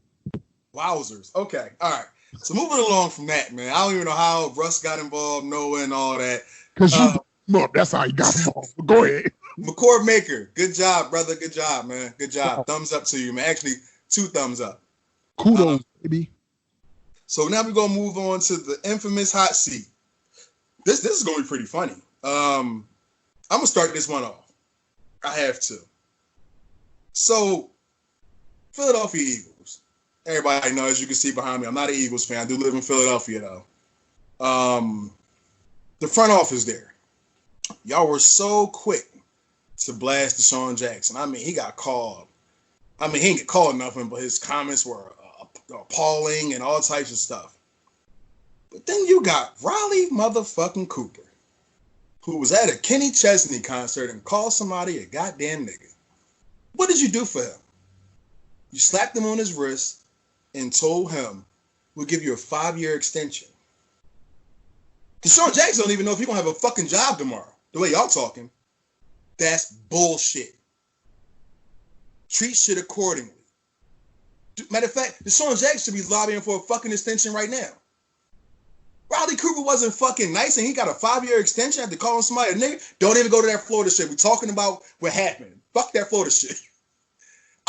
Wowzers. Okay. All right. So moving along from that, man, I don't even know how Russ got involved, Noah, and all that. Because that's how he got involved. Go ahead. McCord Maker, good job, brother. Good job, man. Good job. Thumbs up to you, man. Actually, 2 thumbs up. Kudos, baby. So now we're gonna move on to the infamous hot seat. This is gonna be pretty funny. I'm gonna start this one off. I have to. So, Philadelphia Eagles. Everybody knows, as you can see behind me, I'm not an Eagles fan. I do live in Philadelphia, though. The front office there. Y'all were so quick to blast Deshaun Jackson. I mean, he got called. I mean, he didn't get called nothing, but his comments were appalling and all types of stuff. But then you got Riley motherfucking Cooper, who was at a Kenny Chesney concert and called somebody a goddamn nigga. What did you do for him? You slapped him on his wrist and told him, we'll give you a 5-year extension. Deshaun Jackson don't even know if he's going to have a fucking job tomorrow. The way y'all talking. That's bullshit. Treat shit accordingly. Matter of fact, Deshaun Jackson should be lobbying for a fucking extension right now. Riley Cooper wasn't fucking nice and he got a 5-year extension after calling somebody a nigga. Don't even go to that Florida shit. We're talking about what happened. Fuck that Florida shit.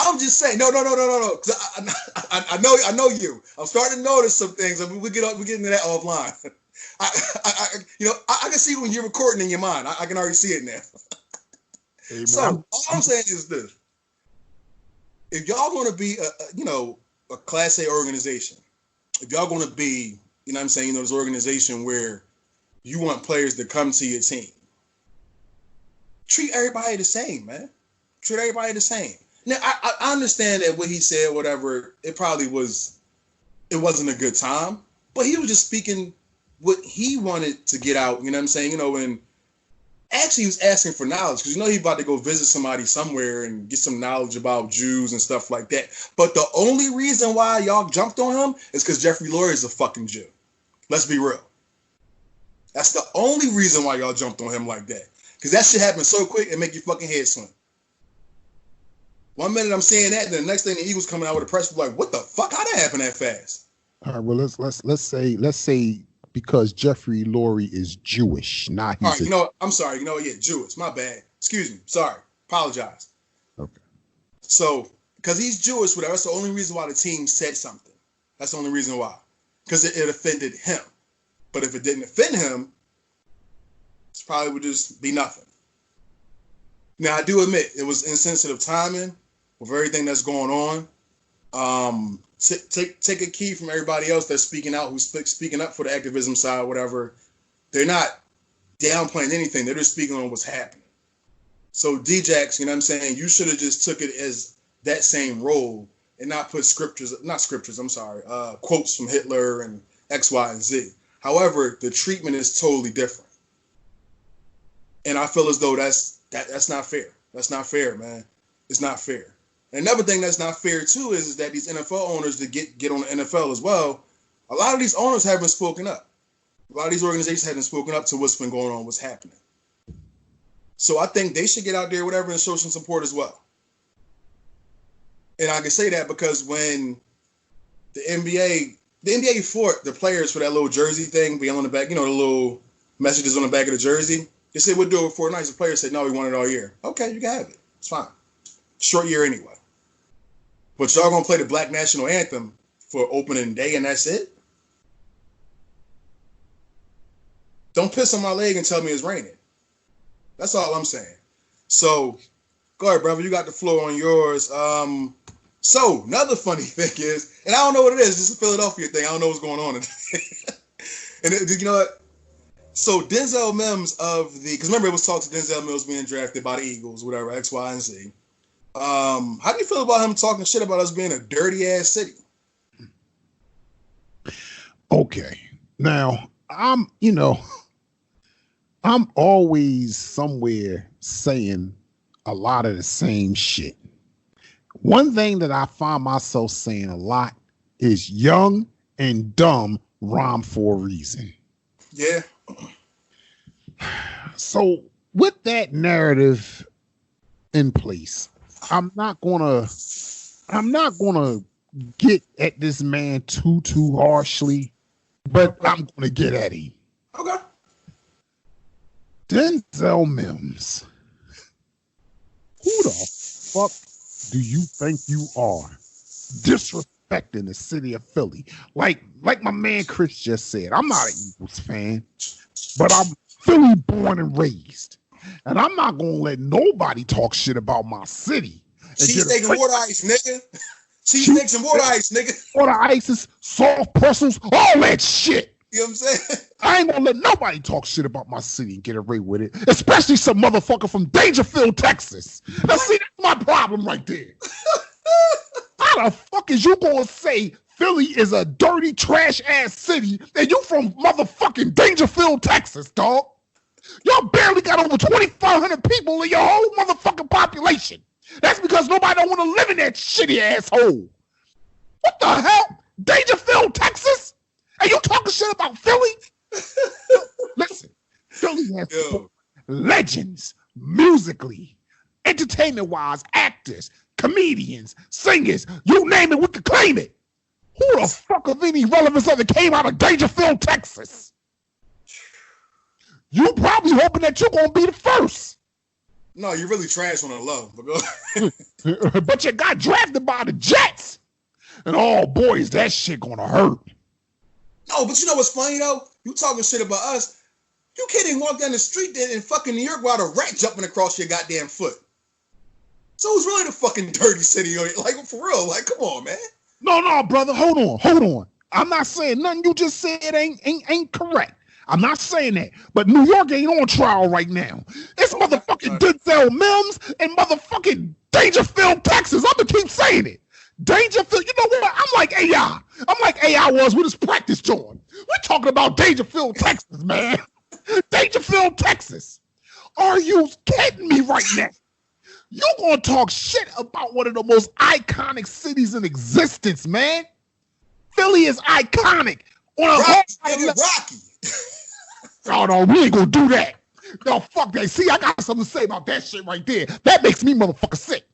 I'm just saying, no. I know you. I'm starting to notice some things. I mean, we get into that offline. I can see when you're recording in your mind. I can already see it now. Hey, so all I'm saying is this: if y'all going to be a Class A organization, if y'all going to be, you know what I'm saying, this organization where you want players to come to your team, treat everybody the same, man. Treat everybody the same. Now, I understand that what he said, whatever, it wasn't a good time, but he was just speaking what he wanted to get out, you know what I'm saying? And actually he was asking for knowledge because he about to go visit somebody somewhere and get some knowledge about Jews and stuff like that. But the only reason why y'all jumped on him is because Jeffrey Lurie is a fucking Jew. Let's be real. That's the only reason why y'all jumped on him like that. Because that shit happened so quick and make your fucking head swim. 1 minute I'm saying that, and the next thing the Eagles coming out with a press like, what the fuck? How that happen that fast? All right, well let's say because Jeffrey Lurie is Jewish, not he's. All right, I'm sorry. Jewish. My bad. Excuse me. Sorry. Apologize. Okay. So because he's Jewish, whatever. That's the only reason why the team said something. That's the only reason why. Because it offended him. But if it didn't offend him, it probably would just be nothing. Now I do admit it was insensitive timing with everything that's going on. Take a key from everybody else that's speaking out, who's speaking up for the activism side, whatever. They're not downplaying anything. They're just speaking on what's happening. So Djax, you know what I'm saying? You should have just took it as that same role and not put quotes from Hitler and X, Y, and Z. However, the treatment is totally different. And I feel as though that's not fair. That's not fair, man. It's not fair. And another thing that's not fair too is that these NFL owners that get on the NFL as well, a lot of these owners haven't spoken up. A lot of these organizations haven't spoken up to what's been going on, what's happening. So I think they should get out there, whatever, and show some support as well. And I can say that because when the NBA fought the players for that little jersey thing being on the back, the little messages on the back of the jersey. They said, we'll do it for a night. The players said, no, we want it all year. Okay, you can have it. It's fine. Short year anyway. But y'all going to play the Black National Anthem for opening day and that's it? Don't piss on my leg and tell me it's raining. That's all I'm saying. So, go ahead, brother. You got the floor on yours. So, another funny thing is, and I don't know what it is. It's a Philadelphia thing. I don't know what's going on. And you know what? So, Denzel Mims because remember it was talks of Denzel Mims being drafted by the Eagles, whatever, X, Y, and Z. How do you feel about him talking shit about us being a dirty-ass city? Okay. Now, I'm always somewhere saying a lot of the same shit. One thing that I find myself saying a lot is young and dumb rhyme for a reason. Yeah. So with that narrative in place, I'm not gonna get at this man too harshly, but I'm gonna get at him. Okay. Denzel Mims, who the fuck do you think you are disrespecting the city of Philly? Like my man Chris just said, I'm not an Eagles fan, but I'm Philly born and raised. And I'm not gonna let nobody talk shit about my city. Cheesesteak and water ice, nigga. Cheesesteaks and water ice, nigga. Water ices, soft pretzels, all that shit. You know what I'm saying? I ain't gonna let nobody talk shit about my city and get away with it, especially some motherfucker from Dangerfield, Texas. Now, see, that's my problem right there. How the fuck is you gonna say Philly is a dirty, trash-ass city and you from motherfucking Dangerfield, Texas, dog? Y'all barely got over 2,500 people in your whole motherfucking population. That's because nobody don't want to live in that shitty asshole. What the hell? Dangerfield, Texas? Are you talking shit about Philly? Listen, Philly has legends, musically, entertainment-wise, actors, comedians, singers, you name it, we can claim it. Who the fuck of any relevance ever came out of Dangerfield, Texas? You probably hoping that you're gonna be the first. No, you're really trash on the low. But go. But you got drafted by the Jets. And oh boy, is that shit gonna hurt. No, but you know what's funny though? You talking shit about us. You can't even walk down the street there in fucking New York without a rat jumping across your goddamn foot. So it's really the fucking dirty city. Like, for real. Like, come on, man. No, brother. Hold on. I'm not saying nothing you just said ain't correct. I'm not saying that. But New York ain't on trial right now. It's motherfucking Denzel Mims and motherfucking Dangerfield, Texas. I'm gonna keep saying it. Dangerfield, you know what? I'm like AI. I'm like AI was with his practice joint. We're talking about Dangerfield, Texas, man. Dangerfield, Texas. Are you kidding me right now? You gonna talk shit about one of the most iconic cities in existence, man? Philly is iconic. Rocky. No, we ain't gonna do that. No, fuck that. See, I got something to say about that shit right there. That makes me motherfucker sick.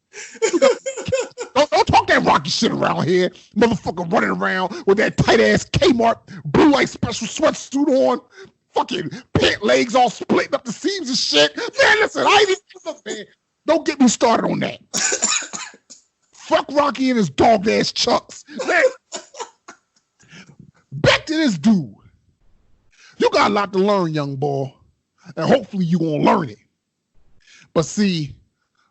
Don't talk that Rocky shit around here. Motherfucker running around with that tight ass Kmart blue light special sweatsuit on. Fucking pant legs all splitting up the seams and shit. Man, listen, I ain't even man. Don't get me started on that. Fuck Rocky and his dog ass Chucks. Man. Back to this dude. You got a lot to learn, young boy. And hopefully you gonna learn it. But see,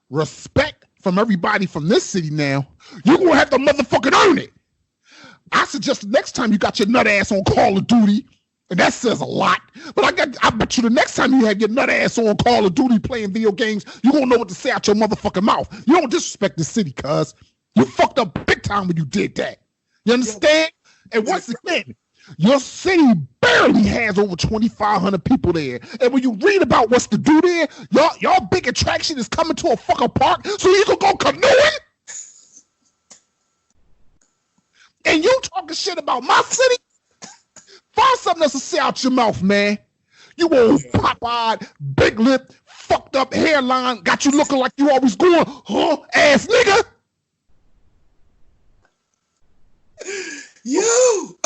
respect from everybody from this city now, you're gonna have to motherfucking earn it. I suggest the next time you got your nut ass on Call of Duty, and that says a lot, but I bet you the next time you have your nut ass on Call of Duty playing video games, you're gonna know what to say out your motherfucking mouth. You don't disrespect the city, cuz. You fucked up big time when you did that. You understand? And once again, your city barely has over 2,500 people there. And when you read about what's to do there, y'all big attraction is coming to a fucking park so you can go canoeing? And you talking shit about my city? Find something else to say out your mouth, man. You old pop-eyed, big lip, fucked up hairline, got you looking like you always going, huh, ass nigga. You.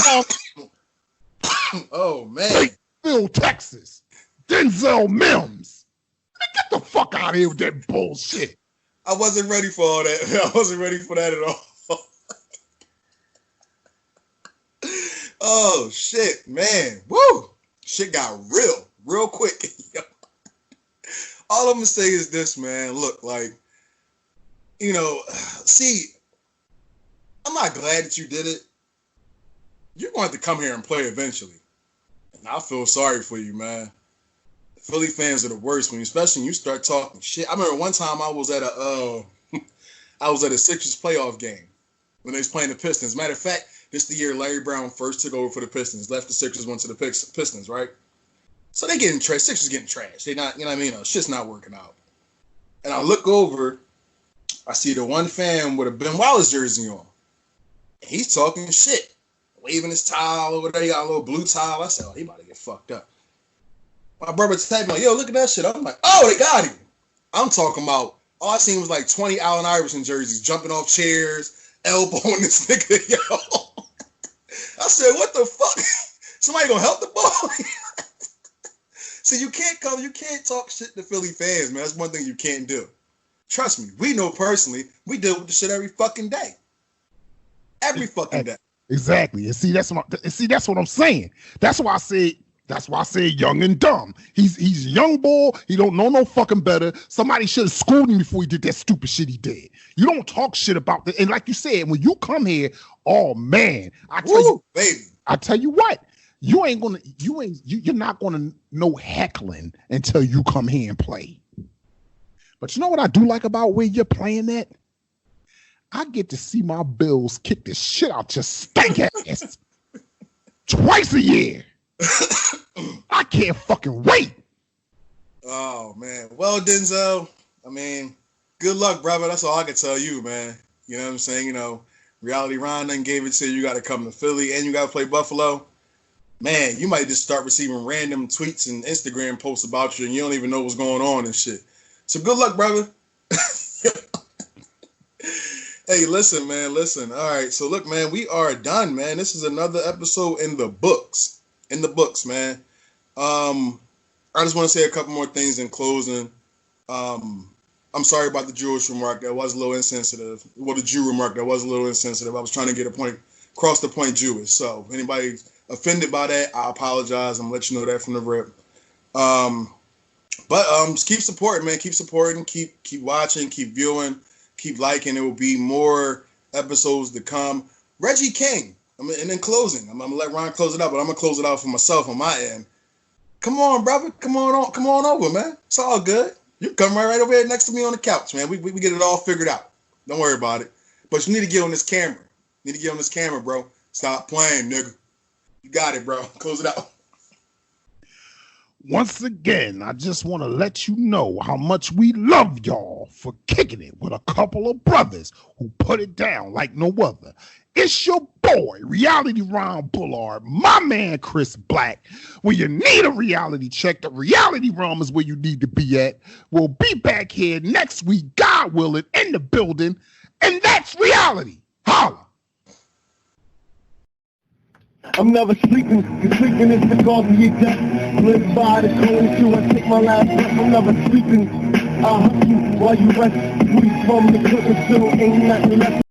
Oh man. Phil, Texas. Denzel Mims. Man, get the fuck out of here with that bullshit. I wasn't ready for all that. I wasn't ready for that at all. Oh shit, man. Woo! Shit got real quick. All I'm gonna say is this, man. Look, like, you know, see, I'm not glad that you did it. You're going to have to come here and play eventually. And I feel sorry for you, man. Philly fans are the worst especially when you start talking shit. I remember one time I was at a Sixers playoff game when they was playing the Pistons. Matter of fact, this the year Larry Brown first took over for the Pistons. Left the Sixers, went to the Pistons, right? So they getting trashed. Sixers getting trashed. They not, you know what I mean? Shit's not working out. And I look over, I see the one fan with a Ben Wallace jersey on. He's talking shit, waving his towel over there. He got a little blue towel. I said, oh, he about to get fucked up. My brother tapped me like, yo, look at that shit. I'm like, oh, they got him. I'm talking about, all I seen was like 20 Allen Iverson jerseys jumping off chairs, elbowing this nigga, yo. I said, what the fuck? Somebody gonna help the boy? See, you can't talk shit to Philly fans, man. That's one thing you can't do. Trust me, we know personally, we deal with the shit every fucking day. Every fucking day. Exactly. And see, that's what I'm saying. That's why I say young and dumb. He's a young boy. He don't know no fucking better. Somebody should have schooled him before he did that stupid shit he did. You don't talk shit about that. And like you said, when you come here, oh man, I tell you what, you're not gonna know heckling until you come here and play. But you know what I do like about where you're playing at? I get to see my Bills kick the shit out your stank ass twice a year. I can't fucking wait. Oh man. Well, Denzel, I mean, good luck, brother. That's all I can tell you, man. You know what I'm saying? You know, Reality Ron done gave it to you. You got to come to Philly and you got to play Buffalo. Man, you might just start receiving random tweets and Instagram posts about you and you don't even know what's going on and shit. So good luck, brother. Hey, listen, man, listen. All right, so look, man, we are done, man. This is another episode in the books. In the books, man. I just want to say a couple more things in closing. I'm sorry about the Jewish remark. That was a little insensitive. Well, the Jew remark, that was a little insensitive. I was trying to get a point, cross the point Jewish. So if anybody offended by that, I apologize. I'm going to let you know that from the rip. But just keep supporting, man. Keep supporting. Keep watching. Keep viewing. Keep liking. There will be more episodes to come. Reggie King. And in closing, I'm gonna let Ron close it out, but I'm gonna close it out for myself on my end. Come on, brother. Come on over, man. It's all good. You come right over here next to me on the couch, man. We get it all figured out. Don't worry about it. But you need to get on this camera. You need to get on this camera, bro. Stop playing, nigga. You got it, bro. Close it out. Once again, I just want to let you know how much we love y'all for kicking it with a couple of brothers who put it down like no other. It's your boy, Reality Ron Bullard, my man, Chris Black. When you need a reality check, the Reality Realm is where you need to be at. We'll be back here next week, God willing, in the building. And that's reality. Holla. I'm never sleeping, cause sleeping is the cause of your death. Live by the code till I take my last breath. I'm never sleeping, I'll hustle while you rest. We from the clip and still ain't nothing left.